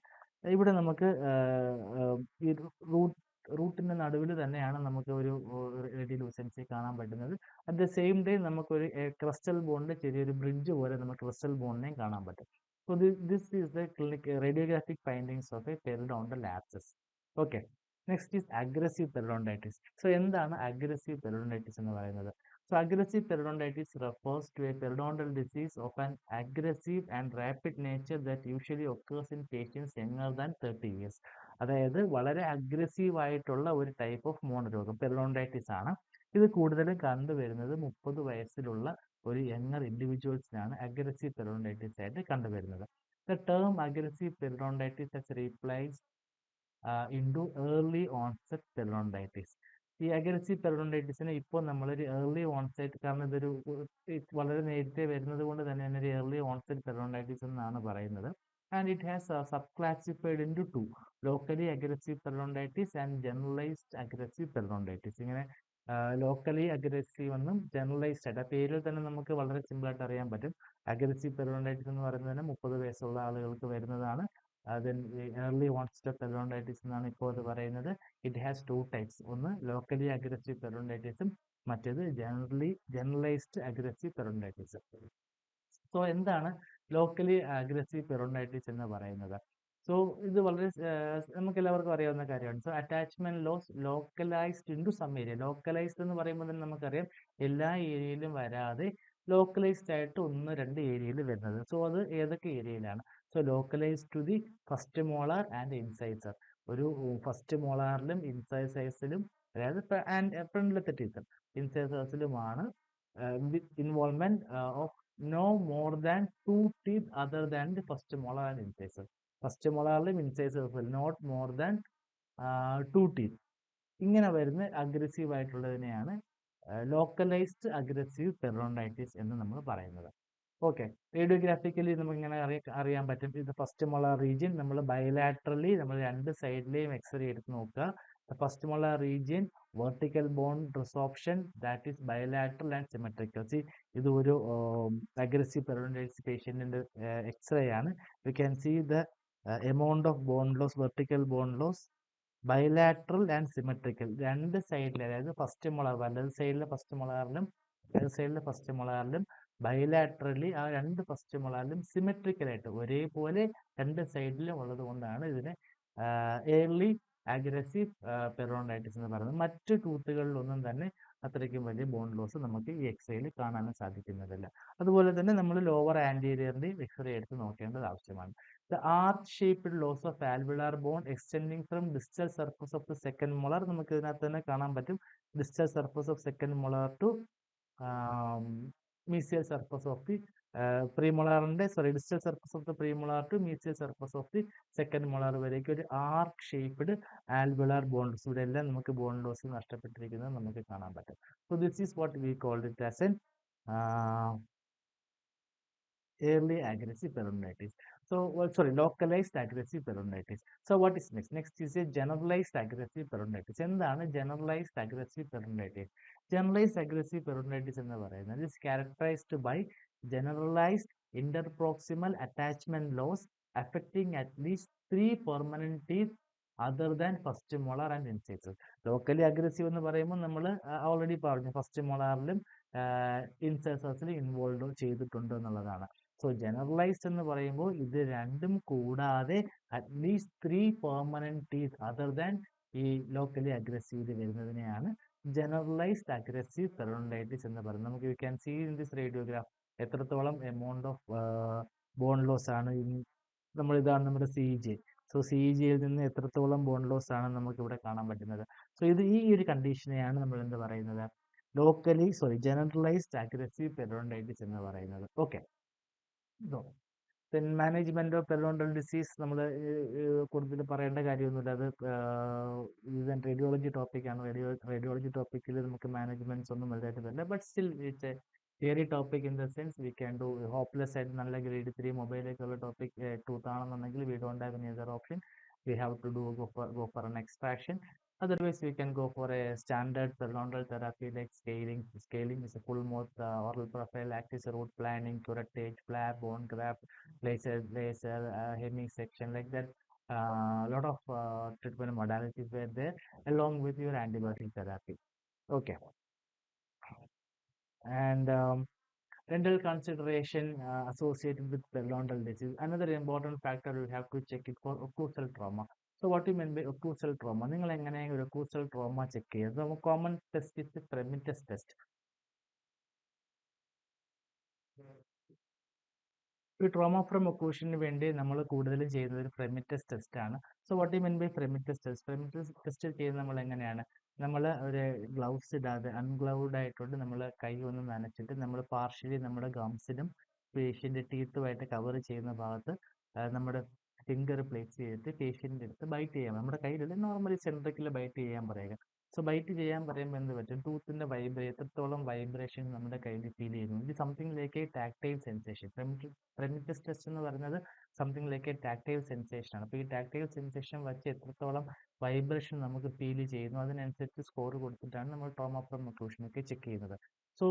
ഇവിടെ നമുക്ക് ഈ റൂട്ടിന്റെ നടുവിൽ തന്നെയാണ് നമുക്ക് ഒരു റേഡിയോലൂസൻസി കാണാൻ പറ്റുന്നത്. അറ്റ് ദ സെയിം ടൈം നമുക്കൊരു ക്രിസ്റ്റൽ ബോണിന്റെ ചെറിയൊരു ബ്രിഡ്ജ് പോലെ നമുക്ക് ക്രിസ്റ്റൽ ബോണിനെയും കാണാൻ പറ്റും. So this is the radiographic findings of A periodontal abscissa. Okay, next is aggressive periodontitis. So എന്താണ് അഗ്രസീവ് പെരിഡോണ്ടൈറ്റിസ് എന്ന് പറയുന്നത്? So aggressive periodontitis refers to a periodontal disease of an aggressive and rapid nature that usually occurs in patients younger than 30 years. അതായത് വളരെ aggressive ആയിട്ടുള്ള ഒരു type of മോണരോഗം periodontitis ആണ്. ഇത് കൂടുതലും കണ്ടുവരുന്നത് 30 വയസ്സിലുള്ള ഒരു യങ്ങർ ഇൻഡിവിജ്വൽസിനാണ് അഗ്രസീവ് പെരിഡോണ്ടൈറ്റിസ് ആയിട്ട് കണ്ടുവരുന്നത്. The term aggressive periodontitis has replaced into early onset periodontitis. ഈ അഗ്രസീവ് പെരിഡോണ്ടൈറ്റിസിന് ഇപ്പോൾ നമ്മളൊരു ഏർലി ഓൺസെറ്റ്, കാരണം ഇതൊരു വളരെ നേരത്തെ വരുന്നത് കൊണ്ട് തന്നെ ഒരു ഏർലി ഓൺസെറ്റ് പെരിഡോണ്ടൈറ്റിസ് എന്നാണ് പറയുന്നത്. And it has sub classified into two, locally aggressive periodontitis and generalised aggressive periodontitis. ഇങ്ങനെ ലോക്കലി അഗ്രസീവ് എന്നും ജനറലൈസ്ഡ് ആയിട്ട്, ആ പേരിൽ തന്നെ നമുക്ക് വളരെ സിമ്പിൾ ആയിട്ട് അറിയാൻ പറ്റും. അഗ്രസീവ് പെരിഡോണ്ടൈറ്റിസ് എന്ന് പറയുന്നത് തന്നെ 30 വയസ്സുള്ള ആളുകൾക്ക് വരുന്നതാണ്. then ഏർലി ഓൺസെറ്റ് പെരിഡോണ്ടൈറ്റിസ് എന്നാണ് ഇപ്പോൾ അത് പറയുന്നത്. ഇറ്റ് ഹാസ് ടു ടൈപ്സ്, ഒന്ന് ലോക്കലി അഗ്രസീവ് പെരിഡോണ്ടൈറ്റിസും മറ്റേത് ജനറലൈസ്ഡ് അഗ്രസീവ് പെരിഡോണ്ടൈറ്റിസ്. സോ എന്താണ് ലോക്കലി അഗ്രസീവ് പെരിഡോണ്ടൈറ്റിസ് എന്ന് പറയുന്നത്? സോ ഇത് വളരെ നമുക്ക് എല്ലാവർക്കും അറിയാവുന്ന കാര്യമാണ്. So attachment loss localised into some area. Localised എന്ന് പറയുമ്പോൾ തന്നെ നമുക്കറിയാം എല്ലാ ഏരിയയിലും വരാതെ ലോക്കലൈസ്ഡ് ആയിട്ട് 1-2 ഏരിയയിൽ വരുന്നത്. സോ അത് ഏതൊക്കെ ഏരിയയിലാണ്? So localised to the first molar and incisor. ഒരു ഫസ്റ്റ് മോളാറിലും ഇൻസൈസേഴ്സിലും, അതായത് ഫ്രണ്ടിലത്തെ ടീച്ചർ ഇൻസൈസേഴ്സിലുമാണ് involvement of no more than 2 teeth other than the first molar and incisor. First molarലും ഇൻസൈസേഴ്സിലും നോട്ട് മോർ ദാൻ 2 teeth. ഇങ്ങനെ വരുന്ന അഗ്രസീവ് ആയിട്ടുള്ളതിനെയാണ് ലോക്കലൈസ്ഡ് അഗ്രസീവ് പെരിഡോണ്ടൈറ്റിസ് എന്ന് നമ്മൾ പറയുന്നത്. ഓക്കെ, റേഡിയോഗ്രാഫിക്കലി നമുക്ക് ഇങ്ങനെ അറിയാൻ പറ്റും. ഇത് ഫസ്റ്റ് മോളാർ റീജിയൻ നമ്മൾ ബയലാട്രലി നമ്മൾ രണ്ട് സൈഡിലെയും എക്സ്റേ എടുത്ത് നോക്കുക. First molar region vertical bone resorption, that is bilateral and symmetrical. See, ഇത് ഒരു അഗ്രസീവ് പെരിഡോണ്ടൈറ്റിസ് പേഷ്യന്റിന്റെ എക്സ്റേ ആണ്. You can see the amount of bone loss, vertical bone loss, bilateral and symmetrical. രണ്ട് സൈഡിൽ, അതായത് ഫസ്റ്റ് മോളാർ വലത് സൈഡിലെ first മോളാറിലും ഇടത് സൈഡിലെ ഫസ്റ്റ് മോളാറിലും ബയലാട്രലി ആ രണ്ട് ഫസ്റ്റ് മോളാറിലും സിമെട്രിക്കലായിട്ട് ഒരേപോലെ രണ്ട് സൈഡിലും ഉള്ളത് കൊണ്ടാണ് ഇതിനെ ഏർലി അഗ്രസീവ് പെരിഡോണ്ടൈറ്റിസ് എന്ന് പറയുന്നത്. മറ്റു ടൂത്തുകളിലൊന്നും തന്നെ അത്രയ്ക്കും വലിയ ബോൺ ലോസ് നമുക്ക് ഈ എക്സ്റേയിൽ കാണാനും സാധിക്കുന്നതല്ല. അതുപോലെ തന്നെ നമ്മൾ ലോവർ ആന്റീരിയറിന്റെയും എക്സ്റേ എടുത്ത് നോക്കേണ്ടത് ആവശ്യമാണ്. The arch-shaped loss of alveolar bone extending from distal surface of the second molar, നമുക്ക് ഇതിനകത്ത് തന്നെ കാണാൻ പറ്റും. distal surface of second molar to mesial surface of the premolaറിന്റെ distal surface of the premolar to mesial surface of the second molar വരേക്ക് ഒരു arc shaped alveolar bone loss, ഇവിടെ എല്ലാം നമുക്ക് ബോൺ ലോസ് നഷ്ടപ്പെട്ടിരിക്കുന്നത് നമുക്ക് കാണാൻ പറ്റും. So this is what we called it as an early aggressive peritonitis. So, localized aggressive peritonitis. So, what is next? Next is a generalized aggressive peritonitis. എന്താണ് generalized aggressive peritonitis? Generalized aggressive peritonitis എന്ന് പറയുന്നത് is characterized by generalized interproximal attachment loss affecting at least 3 permanent teeth other than first molar and incisor. Locally aggressive എന്ന് പറയുമ്പോൾ നമ്മൾ already പറഞ്ഞു first മോളാറിലും ഇൻസൈസേഴ്സിലും involve ചെയ്തിട്ടുണ്ട് എന്നുള്ളതാണ്. സോ ജനറലൈസ്ഡ് എന്ന് പറയുമ്പോൾ ഇത് രണ്ടും കൂടാതെ at least 3 permanent teeth other than ഈ ലോക്കലി അഗ്രസീവ് വരുന്നതിനെയാണ് ജനറലൈസ്ഡ് അഗ്രസീവ് പെരിഡോണ്ടൈറ്റിസ് എന്ന് പറയുന്നത്. നമുക്ക് you can see in this radiograph എത്രത്തോളം എമൗണ്ട് ഓഫ് ബോൺ ലോസ് ആണ്. ഇതാണ് നമ്മുടെ CJ. സോ CJയിൽ നിന്ന് എത്രത്തോളം ബോൺ ലോസ് ആണ് നമുക്ക് ഇവിടെ കാണാൻ പറ്റുന്നത്. സോ ഈ ഒരു കണ്ടീഷനെയാണ് നമ്മൾ എന്ത് പറയുന്നത്, ജനറലൈസ്ഡ് അഗ്രസീവ് പെരിഡോണ്ടൈറ്റിസ് എന്ന് പറയുന്നത്. Okay, then management of periodontal disease നമ്മൾ കൂടുതൽ പറയേണ്ട കാര്യമൊന്നുമില്ല. അത് ഇത് റേഡിയോളജി ടോപ്പിക്കാണ്. റേഡിയോളജി ടോപ്പിക്കിൽ നമുക്ക് മാനേജ്മെന്റ്സ് ഒന്നും വലുതായിട്ട് വരില്ല. But still it's a theory topic in the sense we can do. Hopeless ആയിട്ട് നല്ല ഗ്രേഡ് 3 മൊബൈലിലേക്കുള്ള ടോപ്പിക് ട്രൂത്ത് ആണെന്നുണ്ടെങ്കിൽ we don't have any other option. We have to go for an extraction. Otherwise, we can go for a standard periodontal therapy like scaling. Scaling is a full mouth oral profile, active root planning, curettage, flap, bone graft, laser, hemisection, like that. A lot of treatment modalities were there along with your antibiotic therapy. Okay, and dental consideration associated with periodontal disease. Another important factor we have to check it for occlusal trauma. So what do you mean by occlusal trauma? നിങ്ങൾ എങ്ങനെ ഒരു occlusal trauma check ചെയ്യുന്നത്? Common test is Primitus test. ഈ trauma from ഒക്ലൂഷന് വേണ്ടി നമ്മൾ കൂടുതലും ചെയ്യുന്നത് ഒരു ഫ്രെമിറ്റസ് ടെസ്റ്റ് ആണ്. So what you mean by fremitus test? Fremitus test ചെയ്യുന്നത് നമ്മൾ എങ്ങനെയാണ്? നമ്മൾ ഒരു ഗ്ലൗസ് ഇടാതെ അൺഗ്ലൗഡ് ആയിട്ടുണ്ട് നമ്മൾ കൈ ഒന്ന് നനച്ചിട്ട് നമ്മൾ പാർഷ്യലി നമ്മുടെ ഗംസിനും പേഷ്യൻ്റെ ടീത്തുമായിട്ട് കവർ ചെയ്യുന്ന ഭാഗത്ത് നമ്മുടെ ഫിംഗർ പ്ലേസ് ചെയ്തിട്ട് പേഷ്യൻ്റെ അടുത്ത് ബൈറ്റ് ചെയ്യാം. നമ്മുടെ കയ്യിലുള്ള നോർമലി സെൻട്രിക്കിൽ ബൈറ്റ് ചെയ്യാൻ പറയുക. സോ ബൈറ്റ് ചെയ്യാൻ പറയുമ്പോൾ എന്ത് പറ്റും? ടൂത്തിൻ്റെ എത്രത്തോളം വൈബ്രേഷൻ നമ്മുടെ കയ്യിൽ ഫീൽ ചെയ്യുന്നു. ഇത് something like a tactile sensation. Fremitus test എന്ന് പറയുന്നത് something like a tactile sensation ആണ്. അപ്പോൾ ഈ ടാക്ടൈൽ സെൻസേഷൻ വച്ച് എത്രത്തോളം വൈബ്രേഷൻ നമുക്ക് ഫീൽ ചെയ്യുന്നു അതിനനുസരിച്ച് സ്കോർ കൊടുത്തിട്ടാണ് നമ്മൾ ട്രോമ ഫ്രം ഒക്ലൂഷൻ ഒക്കെ ചെക്ക് ചെയ്യുന്നത്. സോ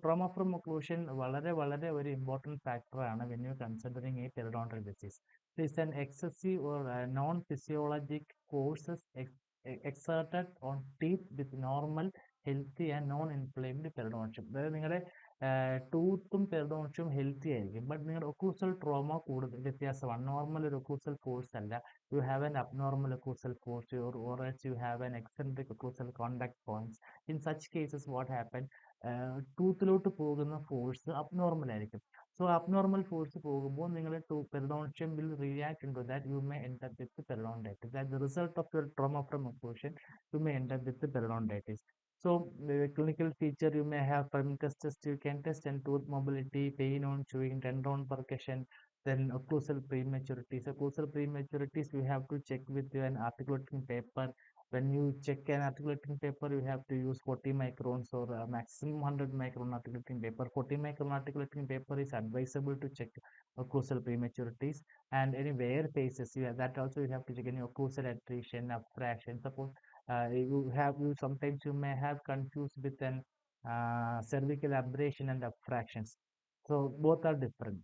ട്രോമ ഫ്രം ഒക്ലൂഷൻ വളരെ വളരെ ഒരു ഇമ്പോർട്ടൻറ്റ് ഫാക്ടറാണ് when you considering a periodontal disease. It's an excessive or non physiologic forces exerted on teeth with normal, healthy and non-inflamed periodontium. അതായത് നിങ്ങളുടെ ടൂത്തും പെരിഡോൺഷ്യവും healthy ആയിരിക്കും, but നിങ്ങളുടെ ഒക്ലൂസൽ ട്രോമ കൂടുതൽ വ്യത്യാസമാണ്. നോർമൽ ഒരു ഒക്ലൂസൽ ഫോഴ്സ് അല്ല, you have an abnormal occlusal force or else you have an eccentric occlusal contact points. In such cases what happen, ടൂത്തിലോട്ട് പോകുന്ന ഫോഴ്സ് അബ്നോർമൽ ആയിരിക്കും. സോ അബ്നോർമൽ ഫോഴ്സ് പോകുമ്പോൾ നിങ്ങളുടെ periodontium will react in to that, you may end up with periodontitis. That the result of your trauma from occlusion, you may end up with periodontitis. So the clinical feature you may have parameters test you can test, and tooth mobility, pain on chewing, tendon percussion, then occlusal prematurities. Occlusal prematurities you have to check with an articulating paper. When you check an articulating paper, you have to use 40 microns or maximum 100 micron articulating paper. 40 micron articulating paper is advisable to check occlusal prematurities. And any wear faces, that also you have to check any occlusal attrition, abfraction. Suppose you sometimes you may have confused with an cervical abrasion and abfractions. So both are different.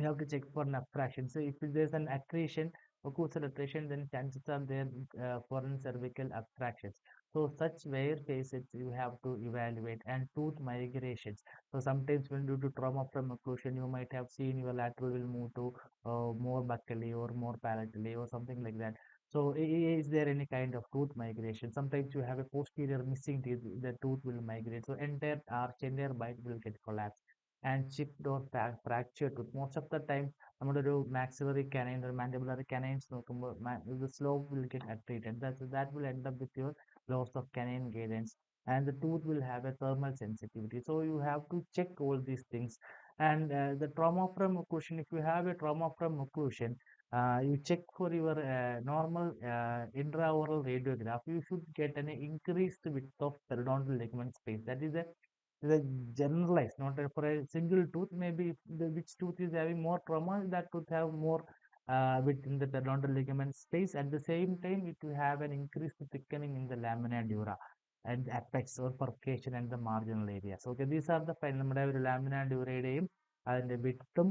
You have to check for an abfraction. So if there's an accretion, occlusal accretion, then chances are there for an cervical abfractions. So such wear phases you have to evaluate, and tooth migrations. So sometimes when due to trauma from occlusion, you might have seen your lateral will move to more buccally or more palatally or something like that. So is there any kind of tooth migration? Sometimes you have a posterior missing teeth, the tooth will migrate. So entire arch, entire bite will get collapsed and chipped or fractured tooth. Most of the time നമ്മുടെ ഒരു maxillary canine or mandibular canines നോക്കുമ്പോൾ the slope will get attrited. That will end up with your loss of canine guidance, and the tooth will have a thermal sensitivity. So you have to check all these things. And the trauma from occlusion, if you have a trauma from occlusion, you check for your normal intraoral radiograph, you should get an increased width of periodontal ligament space. That is a generalized, not for a single tooth. Maybe which tooth is having more trauma, that tooth have more within the periodontal ligament space. At the same time, it will have an increased thickening in the lamina dura and apex or perforation and the marginal areas. Okay, these are the നമ്മുടെ ഒരു lamina ഡ്യൂറയുടെയും അതിൻ്റെ വിട്ടും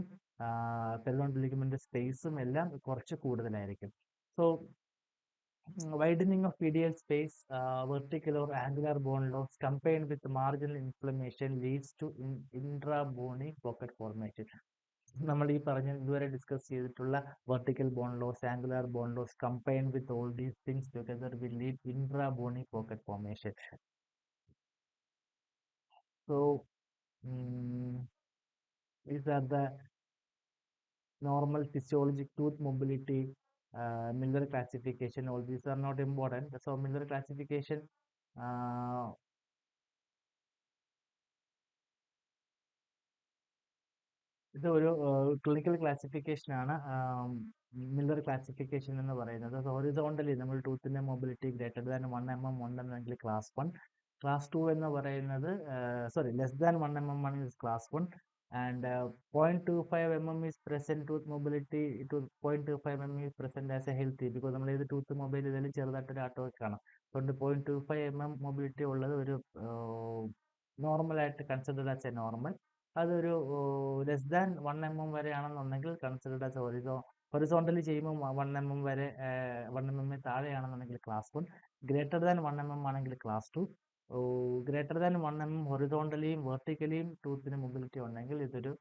periodontal ligament സ്പേസും എല്ലാം കുറച്ച് കൂടുതലായിരിക്കും. So widening of PDL space, vertical or angular bone loss combined with marginal inflammation leads to intra-bony pocket formation. നമ്മൾ ഈ പറഞ്ഞ ഇതുവരെ ഡിസ്കസ് ചെയ്തിട്ടുള്ള vertical bone loss, angular bone loss combined with all these things together will lead intrabony pocket formation. So these are the normal physiologic tooth mobility, Miller classification. All these are not important. So Miller classification, ഇത് ഒരു clinical classification ആണ് Miller classification എന്ന് പറയുന്നത്. Horizontally നമ്മൾ ടൂത്തിന്റെ mobility greater than 1 mm ഉണ്ടെന്നെങ്കിൽ class 1, class 2 എന്ന് പറയുന്നത് ലെസ് ദാൻ 1 mm ആണ് class 1, and 0.25 mm is present tooth mobility to 0.25 mm is present as a healthy, because നമ്മൾ ഏത് ടൂത്ത് മൊബൈൽ ചെയ്താലും ചെറുതായിട്ടൊരു ആട്ടമൊക്കെ കാണാം. അതുകൊണ്ട് 0.25 mm മൊബിലിറ്റി ഉള്ളത് ഒരു നോർമലായിട്ട് കൺസിഡർഡ് ആസ് എ നോർമൽ. അതൊരു ലെസ് ദാൻ 1 mm വരെയാണെന്നുണ്ടെങ്കിൽ കൺസിഡർഡ് ആസ് ഹൊറിസോണ്ടലി ചെയ്യുമ്പോൾ 1 mm വരെ 1 mm താഴെയാണെന്നുണ്ടെങ്കിൽ ക്ലാസ് 1, ഗ്രേറ്റർ ദാൻ 1 mm ആണെങ്കിൽ ക്ലാസ് 2, ഗ്രേറ്റർ ദാൻ 1 mm ഹൊറിസോണ്ടലിയും വെർട്ടിക്കലിയും ടൂത്തിന് മൊബിലിറ്റി ഉണ്ടെങ്കിൽ ഇതൊരു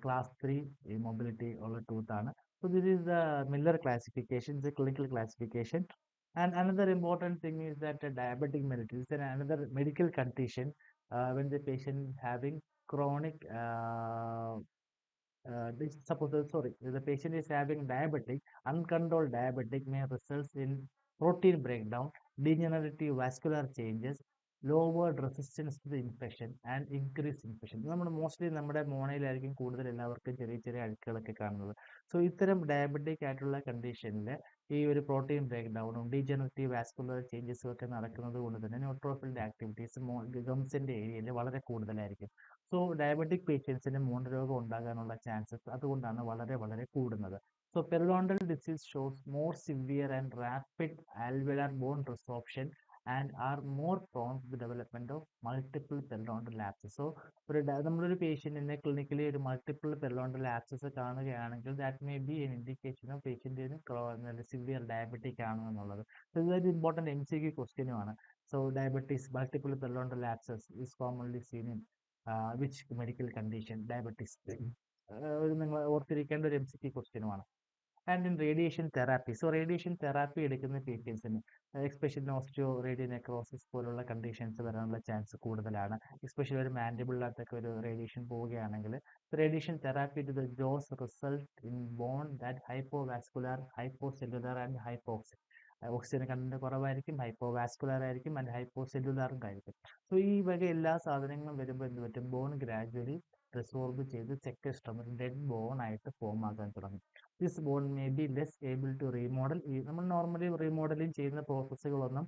ക്ലാസ് 3 മൊബിലിറ്റി ഉള്ള ടൂത്ത് ആണ്. So this is the Miller classification, the clinical classification. And another important thing is that diabetic mellitus is another medical condition when the patient having chronic the patient is having diabetic, uncontrolled diabetic may result in protein breakdown, degenerative vascular changes, lowered resistance to the infection and increased infection. നമ്മൾ mostly നമ്മുടെ മോണയിലായിരിക്കും കൂടുതൽ എല്ലാവർക്കും ചെറിയ ചെറിയ അഴുക്കുകളൊക്കെ കാണുന്നത്. So ഇത്തരം diabetic ആയിട്ടുള്ള കണ്ടീഷനിൽ ഈ ഒരു പ്രോട്ടീൻ ബ്രേക്ക് ഡൗണും ഡീജനറേറ്റീവ് വാസ്കുലർ ചേഞ്ചസും ഒക്കെ നടക്കുന്നത് കൊണ്ട് തന്നെ ന്യൂട്രോഫിലിന്റെ ആക്ടിവിറ്റീസ് ഗംസിന്റെ ഏരിയയിൽ വളരെ കൂടുതലായിരിക്കും. സോ ഡയബറ്റിക് പേഷ്യൻസിന് മൂലരോഗം ഉണ്ടാകാനുള്ള ചാൻസസ് അതുകൊണ്ടാണ് വളരെ വളരെ കൂടുന്നത്. So periodontal disease shows more severe and rapid alveolar bone resorption and are more prone to the development of multiple periodontal abscess. So നമ്മളൊരു പേഷ്യന്റിനെ ക്ലിനിക്കലി ഒരു മൾട്ടിപ്പിൾ പെരിഡോണ്ടൽ ആപ്സസ് കാണുകയാണെങ്കിൽ that may be an indication of പേഷ്യന്റിന് severe diabetic ആണ് എന്നുള്ളത്. So ഇതൊരു important MCQ ക്വസ്റ്റ്യനുമാണ്. So diabetes multiple periodontal abscess is commonly seen in which medical condition diabetes നിങ്ങൾ ഓർത്തിരിക്കേണ്ട ഒരു MCQ ക്വസ്റ്റ്യനുമാണ്. And in radiation therapy. So radiation therapy എടുക്കുന്ന പേഷ്യൻസിന് എസ്പെഷ്യലി ഓസ്റ്റിയോ റേഡിയോനെക്രോസിസ് പോലുള്ള കണ്ടീഷൻസ് വരാനുള്ള ചാൻസ് കൂടുതലാണ്. എസ്പെഷ്യലി ഒരു മാൻഡിബിളിനകത്തൊക്കെ ഒരു റേഡിയേഷൻ പോവുകയാണെങ്കിൽ radiation therapy to the jaws result in bone that hypovascular, hypocellular and hypoxic. Oxygen content കുറവായിരിക്കും, ഹൈപ്പോവാസ്കുലാർ ആയിരിക്കും ആൻഡ് ഹൈപ്പോസെല്ലുലാറും ആയിരിക്കും. സോ ഈ വക എല്ലാ സാധനങ്ങളും വരുമ്പോൾ എന്ത് പറ്റും, ബോൺ ഗ്രാജുവലി റിസോർബ് ചെയ്ത് സെക്കസ്ട്രം ഒരു ഡെഡ് ബോൺ ആയിട്ട് ഫോം ആകാൻ തുടങ്ങും. This bone may be less able to remodel. ഈ നമ്മൾ നോർമലി റീമോഡലിംഗ് ചെയ്യുന്ന പ്രോസസ്സുകളൊന്നും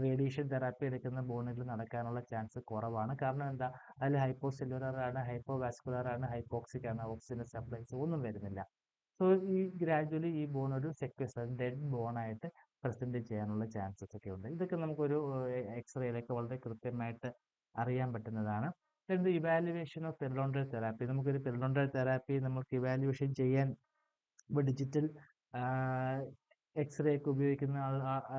റേഡിയേഷൻ തെറാപ്പി എടുക്കുന്ന ബോണിൽ നടക്കാനുള്ള ചാൻസ് കുറവാണ്. കാരണം എന്താ, അതിൽ ഹൈപ്പോസെല്ലുലാർ ആണ്, ഹൈപ്പോവാസ്കുലാർ ആണ്, ഹൈപ്പോക്സിക് ആണ്, ഓക്സിജൻ സപ്ലൈസ് ഒന്നും വരുന്നില്ല. സോ ഈ ഗ്രാജുവലി ഈ ബോൺ ഒരു സെക്വസ് ഡെഡ് ബോൺ ആയിട്ട് പ്രസന്റ് ചെയ്യാനുള്ള ചാൻസസ് ഒക്കെ ഉണ്ട്. ഇതൊക്കെ നമുക്കൊരു എക്സ്റേയിലൊക്കെ വളരെ കൃത്യമായിട്ട് അറിയാൻ പറ്റുന്നതാണ്. Evaluation of periodontal therapy. നമുക്കൊരു പെരിഡോണ്ടൽ തെറാപ്പി നമുക്ക് ഇവാലുവേഷൻ ചെയ്യാൻ ഇപ്പോൾ ഡിജിറ്റൽ എക്സ്റേ ഒക്കെ ഉപയോഗിക്കുന്ന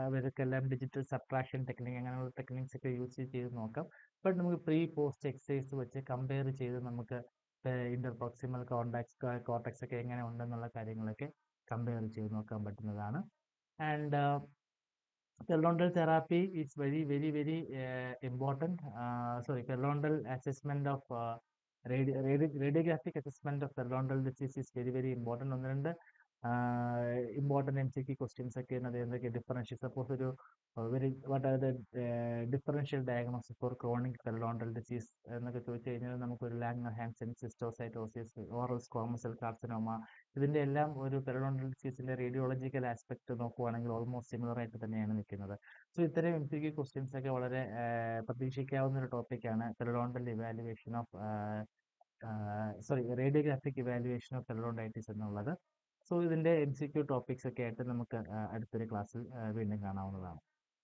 അവർക്കെല്ലാം ഡിജിറ്റൽ സബ്ട്രാക്ഷൻ ടെക്നിക് അങ്ങനെയുള്ള ടെക്നിക്സ് ഒക്കെ യൂസ് ചെയ്ത് നോക്കാം. ബട്ട് നമുക്ക് പ്രീ പോസ്റ്റ് എക്സസൈസ് വെച്ച് കമ്പയർ ചെയ്ത് നമുക്ക് ഇന്റർപ്രോക്സിമൽ കോർട്ടക്സ് ഒക്കെ എങ്ങനെ ഉണ്ടെന്നുള്ള കാര്യങ്ങളൊക്കെ കമ്പയർ ചെയ്ത് നോക്കാൻ പറ്റുന്നതാണ്. And periodontal therapy is very important. Periodontal assessment of radiographic assessment of periodontal disease is very important. ഒന്ന് രണ്ട് ഇമ്പോർട്ടൻറ്റ് MCQ ക്വസ്റ്റ്യൻസ് ഒക്കെ എന്തൊക്കെ ഡിഫറൻഷ്യൽ സപ്പോസ് ഒരു what are the differential diagnosis for chronic periodontal disease എന്നൊക്കെ ചോദിച്ചു കഴിഞ്ഞാൽ നമുക്കൊരു Langerhans histiocytosis, oral squamous cell carcinoma, ഇതിന്റെ എല്ലാം ഒരു പെരിഡോണ്ടൽ ഡിസീസിന്റെ റേഡിയോളജിക്കൽ ആസ്പെക്ട് നോക്കുവാണെങ്കിൽ ഓൾമോസ്റ്റ് സിമിലർ ആയിട്ട് തന്നെയാണ് നിൽക്കുന്നത്. സോ ഇത്തരം MCQ ക്വസ്റ്റ്യൻസ് ഒക്കെ വളരെ പ്രതീക്ഷിക്കാവുന്ന ഒരു ടോപ്പിക്കാണ് periodontal evaluation of radiographic evaluation of periodontitis എന്നുള്ളത്. സോ ഇതിന്റെ MCQ ടോപ്പിക്സ് ഒക്കെ ആയിട്ട് നമുക്ക് അടുത്തൊരു ക്ലാസ്സിൽ വീണ്ടും കാണാവുന്നതാണ്.